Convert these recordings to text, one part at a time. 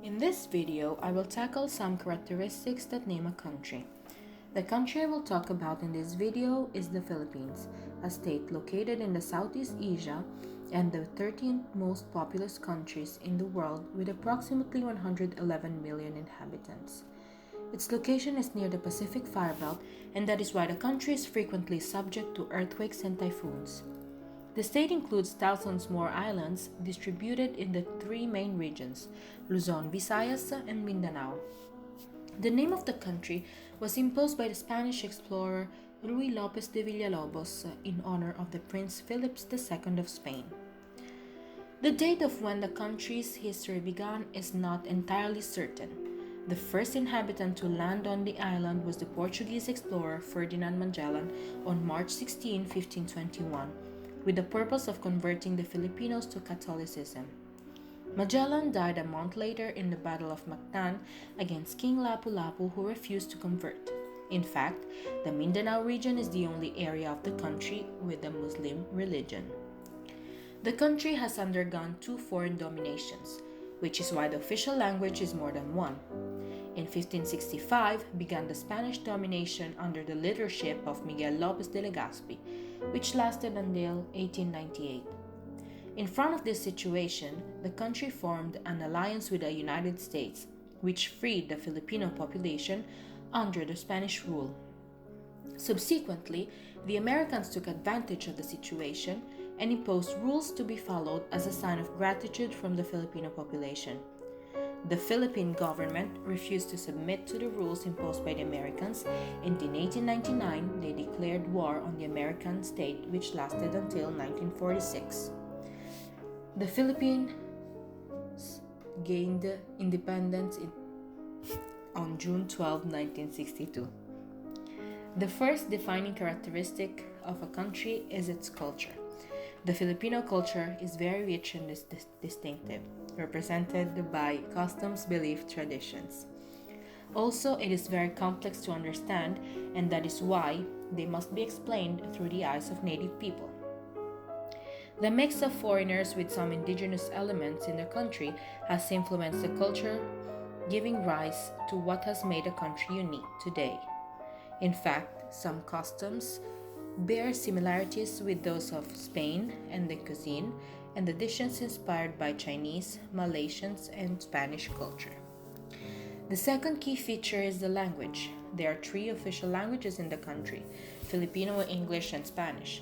In this video, I will tackle some characteristics that name a country. The country I will talk about in this video is the Philippines, a state located in the Southeast Asia and the 13th most populous countries in the world with approximately 111 million inhabitants. Its location is near the Pacific Firebelt, and that is why the country is frequently subject to earthquakes and typhoons. The state includes thousands more islands distributed in the three main regions, Luzon, Visayas, and Mindanao. The name of the country was imposed by the Spanish explorer Ruy Lopez de Villalobos in honor of the Prince Philip II of Spain. The date of when the country's history began is not entirely certain. The first inhabitant to land on the island was the Portuguese explorer Ferdinand Magellan on March 16, 1521, with the purpose of converting the Filipinos to Catholicism. Magellan died a month later in the Battle of Mactan against King Lapu-Lapu, who refused to convert. In fact, the Mindanao region is the only area of the country with a Muslim religion. The country has undergone two foreign dominations, which is why the official language is more than one. In 1565 began the Spanish domination under the leadership of Miguel Lopez de Legazpi, which lasted until 1898. In front of this situation, the country formed an alliance with the United States, which freed the Filipino population under the Spanish rule. Subsequently, the Americans took advantage of the situation and imposed rules to be followed as a sign of gratitude from the Filipino population. The Philippine government refused to submit to the rules imposed by the Americans, and in 1899 they declared war on the American state, which lasted until 1946. The Philippines gained independence on June 12, 1962. The first defining characteristic of a country is its culture. The Filipino culture is very rich and distinctive, represented by customs, beliefs, traditions. Also, it is very complex to understand, and that is why they must be explained through the eyes of native people. The mix of foreigners with some indigenous elements in the country has influenced the culture, giving rise to what has made the country unique today. In fact, some customs bear similarities with those of Spain and the cuisine and the dishes inspired by Chinese, Malaysians, and Spanish culture. The second key feature is the language. There are three official languages in the country: Filipino, English, and Spanish.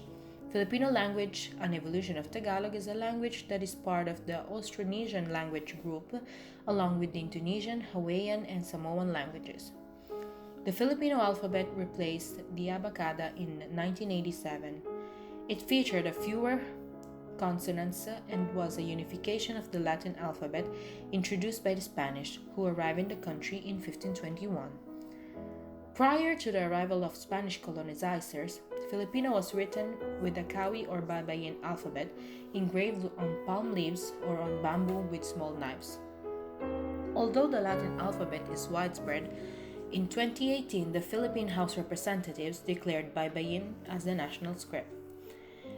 Filipino language, an evolution of Tagalog, is a language that is part of the Austronesian language group, along with the Indonesian, Hawaiian, and Samoan languages. The Filipino alphabet replaced the abacada in 1987. It featured fewer consonants and was a unification of the Latin alphabet introduced by the Spanish, who arrived in the country in 1521. Prior to the arrival of Spanish colonizers, Filipino was written with the Kawi or Baybayin alphabet engraved on palm leaves or on bamboo with small knives. Although the Latin alphabet is widespread, in 2018, the Philippine House of Representatives declared Baybayin as the national script.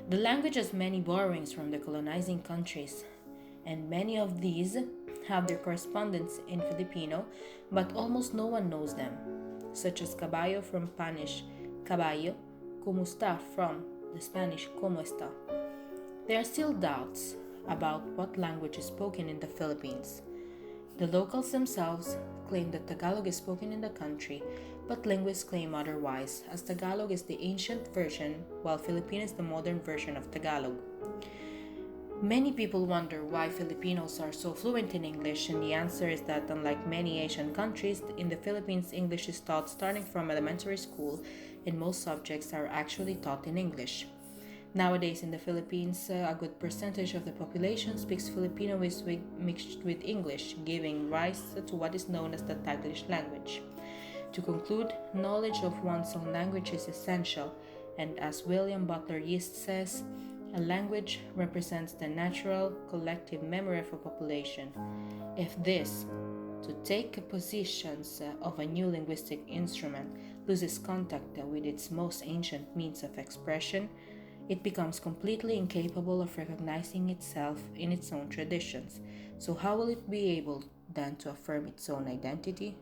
The language has many borrowings from the colonizing countries, and many of these have their correspondence in Filipino, but almost no one knows them, such as caballo from Spanish caballo, kumusta from the Spanish como está. There are still doubts about what language is spoken in the Philippines. The locals themselves claim that Tagalog is spoken in the country, but linguists claim otherwise, as Tagalog is the ancient version, while Filipino is the modern version of Tagalog. Many people wonder why Filipinos are so fluent in English, and the answer is that unlike many Asian countries, in the Philippines, English is taught starting from elementary school, and most subjects are actually taught in English. Nowadays in the Philippines, a good percentage of the population speaks Filipino mixed with English, giving rise to what is known as the Taglish language. To conclude, knowledge of one's own language is essential, and as William Butler Yeats says, a language represents the natural collective memory of a population. If this, to take positions of a new linguistic instrument, loses contact with its most ancient means of expression, it becomes completely incapable of recognizing itself in its own traditions. So how will it be able than to affirm its own identity?